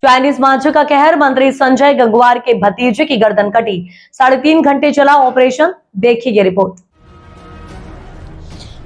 Chinese मांझे का कहर, मंत्री संजय गंगवार के भतीजे की गर्दन कटी। 3.5 घंटे चला ऑपरेशन, देखिए ये रिपोर्ट।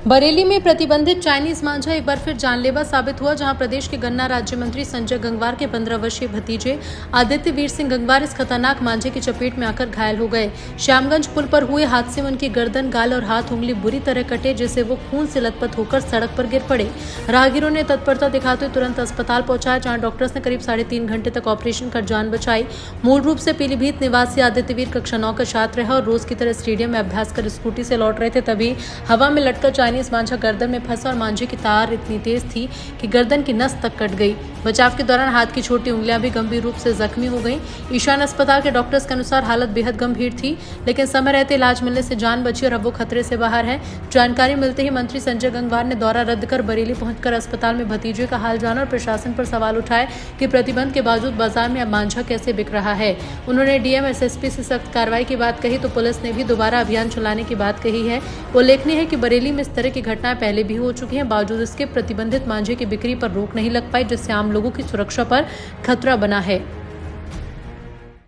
बरेली में प्रतिबंधित चाइनीज मांझा एक बार फिर जानलेवा साबित हुआ, जहां प्रदेश के गन्ना राज्य मंत्री संजय गंगवार के 15 वर्षीय भतीजे आदित्य वीर सिंह गंगवार इस खतरनाक मांझे की चपेट में आकर घायल हो गए। श्यामगंज पुल पर हुए हादसे में उनकी गर्दन, गाल और हाथ उंगली बुरी तरह कटे, जिससे वो खून से लथपथ होकर सड़क पर गिर पड़े। राहगीरों ने तत्परता दिखाते हुए तुरंत अस्पताल पहुंचाया, जहां डॉक्टर्स ने करीब 3.5 घंटे तक ऑपरेशन कर जान बचाई। मूल रूप से पीलीभीत निवासी आदित्य वीर कक्षा 9 का छात्र है और रोज की तरह स्टेडियम में अभ्यास कर स्कूटी से लौट रहे थे। तभी हवा में लटका चाइनीज मांझा गर्दन में फंसा और मांझे की तार इतनी तेज थी कि गर्दन की नस तक कट गई। बचाव के दौरान हाथ की छोटी उंगलियां भी गंभीर रूप से जख्मी हो गईं। ईशान अस्पताल के डॉक्टर्स के अनुसार हालत बेहद गंभीर थी, लेकिन समय रहते इलाज मिलने से जान बची और अब वो खतरे से बाहर है। जानकारी मिलते ही मंत्री संजय गंगवार ने दौरा रद्द कर बरेली पहुंचकर अस्पताल में भतीजे का हाल जाना और प्रशासन पर सवाल उठाए कि प्रतिबंध के बावजूद बाजार में अब मांझा कैसे बिक रहा है। उन्होंने डीएम एसएसपी से सख्त कार्रवाई की बात कही तो पुलिस ने भी दोबारा अभियान चलाने की बात कही है। उल्लेखनीय है कि बरेली में इस तरह की घटनाएं पहले भी हो चुकी हैं, बावजूद इसके प्रतिबंधित मांझे की बिक्री पर रोक नहीं लग पाई, जिससे आम लोगों की सुरक्षा पर खतरा बना है।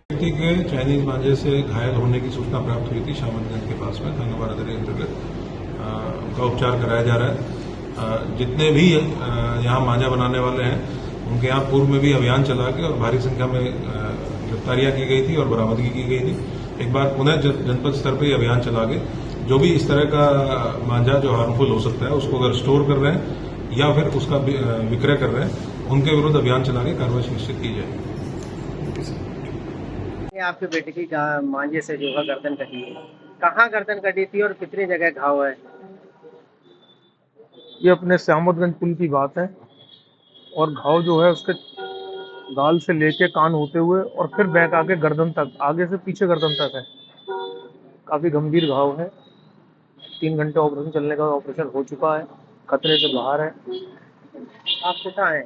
व्यक्ति के चाइनीज मांझे से घायल होने की सूचना प्राप्त हुई थी श्यामगंज के पास में थाना बारादरी अंतर्गत। उनका उपचार कराया जा रहा है। जितने भी यहाँ मांझा बनाने वाले हैं उनके यहाँ पूर्व में भी अभियान चला के और भारी संख्या में गिरफ्तारियां की गई थी और बरामदगी की गई थी। एक बार पुनः जनपद स्तर पर अभियान चला के जो भी इस तरह का मांझा जो हार्मफुल हो सकता है उसको अगर स्टोर कर रहे हैं या फिर उसका विक्रय कर रहे हैं उनके विरुद्ध अभियान चला के कार्रवाई सुनिश्चित की जाएगी। आपके बेटे की मांझे से जो है गर्दन कटी है, कहाँ गर्दन कटी थी और कितनी जगह घाव है? ये अपने श्यामगंज पुल की बात है और घाव जो है उसके गाल से लेके कान होते हुए और फिर बैक आके गर्दन तक, आगे से पीछे गर्दन तक है। काफी गंभीर घाव है। 3 घंटे ऑपरेशन चलने का ऑपरेशन हो चुका है, खतरे से बाहर है। आप कहाँ हैं?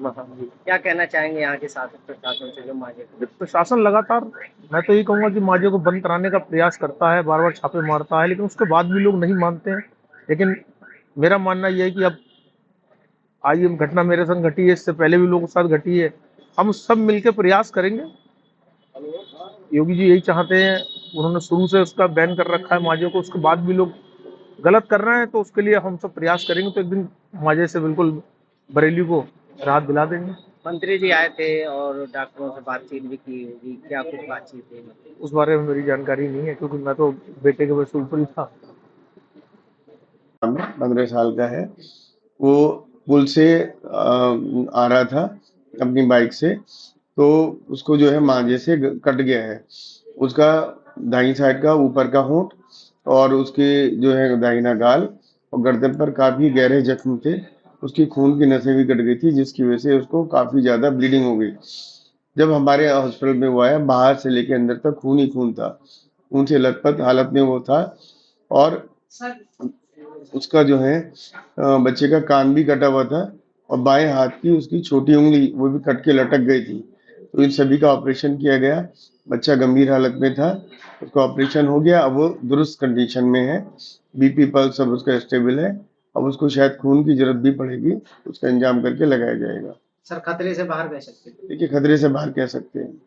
क्या कहना चाहेंगे यहाँ के शासन प्रशासन से जो मांझे? प्रशासन लगातार, मैं तो ये कहूँगा कि मांझे को बंद कराने का प्रयास करता है, बार बार छापे मारता है, लेकिन उसके बाद भी लोग नहीं मानते हैं। लेकिन मेरा मानना यह है कि अब आज ये घटना मेरे संग घटी है, इससे पहले भी लोगों के साथ घटी है। हम सब मिलकर प्रयास करेंगे। योगी जी यही चाहते हैं, उन्होंने शुरू से उसका बैन कर रखा है मांझे को, उसके बाद भी लोग गलत कर रहे हैं, तो उसके लिए हम सब प्रयास करेंगे। तो एक दिन मांझे से बिल्कुल बरेली को राहत दिला देंगे। मंत्री जी आए थे और डॉक्टरों से बातचीत भी की होगी, क्या कुछ बातचीत हुई? उस बारे में मेरी जानकारी नहीं है, क्योंकि मैं तो बेटे के बस ऊपर ही था। 15 साल का है, वो पुल से आ रहा था अपनी बाइक से, तो उसको जो है मांझे से कट गया है। उसका दाहिनी साइड का ऊपर का होंठ और उसके जो है दाहिना गाल और गर्दन पर काफी गहरे जख्म थे। उसकी खून की नसें भी कट गई थी, जिसकी वजह से उसको काफी ज्यादा ब्लीडिंग हो गई। जब हमारे हॉस्पिटल में वो आया, बाहर से लेके अंदर तक खून ही खून था, खून से लथपथ हालत में वो था। और उसका जो है बच्चे का कान भी कटा हुआ था और बाएं हाथ की उसकी छोटी उंगली वो भी कट के लटक गई थी। तो इन सभी का ऑपरेशन किया गया। बच्चा गंभीर हालत में था, उसका ऑपरेशन हो गया। अब वो दुरुस्त कंडीशन में है, बीपी पल्स सब उसका स्टेबल है। अब उसको शायद खून की जरूरत भी पड़ेगी, उसका इंतजाम करके लगाया जाएगा। सर खतरे से बाहर कह सकते हैं? देखिए, खतरे से बाहर कह सकते हैं।